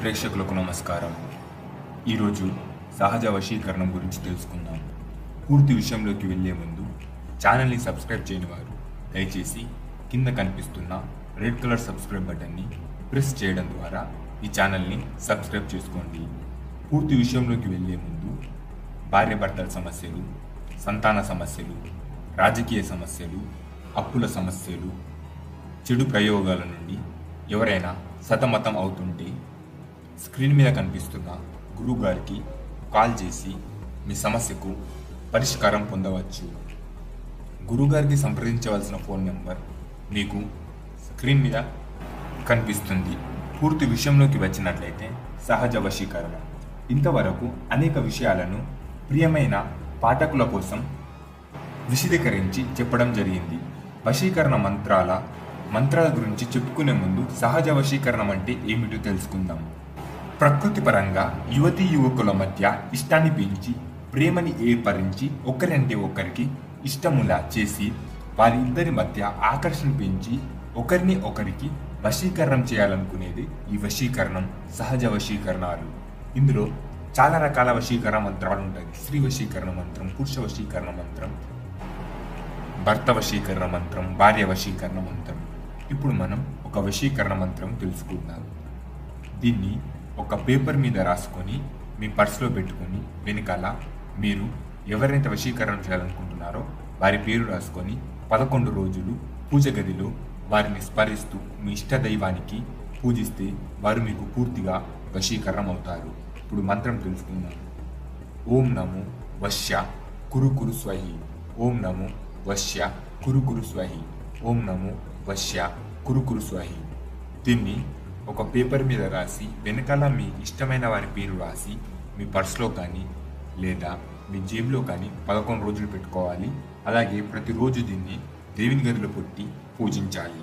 ప్రేక్షకులకు నమస్కారం. ఈరోజు సహజ వశీకరణం గురించి తెలుసుకుందాం. పూర్తి విషయంలోకి వెళ్లే ముందు ఛానల్ని సబ్స్క్రైబ్ చేయని వారు దయచేసి కింద కనిపిస్తున్న రెడ్ కలర్ సబ్స్క్రైబ్ బటన్ని ప్రెస్ చేయడం ద్వారా ఈ ఛానల్ని సబ్స్క్రైబ్ చేసుకోండి. పూర్తి విషయంలోకి వెళ్లే ముందు భార్యాభర్తల సమస్యలు, సంతాన సమస్యలు, రాజకీయ సమస్యలు, అప్పుల సమస్యలు, చెడు ప్రయోగాల నుండి ఎవరైనా సతమతం అవుతుంటే స్క్రీన్ మీద కనిపిస్తున్న గురువు గారికి కాల్ చేసి మీ సమస్యకు పరిష్కారం పొందవచ్చు. గురువుగారికి సంప్రదించవలసిన ఫోన్ నెంబర్ మీకు స్క్రీన్ మీద కనిపిస్తుంది. పూర్తి విషయంలోకి వచ్చినట్లయితే సహజ వశీకరణ ఇంతవరకు అనేక విషయాలను ప్రియమైన పాఠకుల కోసం విశదీకరించి చెప్పడం జరిగింది. వశీకరణ మంత్రాల గురించి చెప్పుకునే ముందు సహజ వశీకరణం అంటే ఏమిటో తెలుసుకుందాం. ప్రకృతి పరంగా యువతీ యువకుల మధ్య ఇష్టాన్ని పెంచి ప్రేమని ఏర్పరించి ఒకరంటే ఒకరికి ఇష్టములా చేసి వారి ఇద్దరి మధ్య ఆకర్షణ పెంచి ఒకరిని ఒకరికి వశీకరణం చేయాలనుకునేది ఈ వశీకరణం, సహజ వశీకరణాలు. ఇందులో చాలా రకాల వశీకరణ మంత్రాలు ఉంటాయి. స్త్రీ వశీకరణ మంత్రం, పురుష వశీకరణ మంత్రం, భర్త వశీకరణ మంత్రం, భార్య వశీకరణ మంత్రం. ఇప్పుడు మనం ఒక వశీకరణ మంత్రం తెలుసుకుందాం. దీన్ని ఒక పేపర్ మీద రాసుకొని మీ పర్సులో పెట్టుకొని వెనకాల మీరు ఎవరైతే వశీకరణ చేయాలనుకుంటున్నారో వారి పేరు రాసుకొని 11 రోజులు పూజ గదిలో వారిని స్మరిస్తూ మీ ఇష్ట దైవానికి పూజిస్తే వారు మీకు పూర్తిగా వశీకరణం అవుతారు. ఇప్పుడు మంత్రం తెలుసుకుందాం. ఓం నమో వశ్య కురు కురు స్వహి. ఓం నమో వశ్య కురు కురు స్వహి. ఓం నమో వశ్య కురు కురు స్వహి. దీన్ని ఒక పేపర్ మీద రాసి వెనకాల మీ ఇష్టమైన వారి పేరు రాసి మీ పర్సులో కానీ లేదా మీ జేబులో కానీ 11 రోజులు పెట్టుకోవాలి. అలాగే ప్రతిరోజు దీన్ని దేవుని గదిలో పెట్టి పూజించాలి.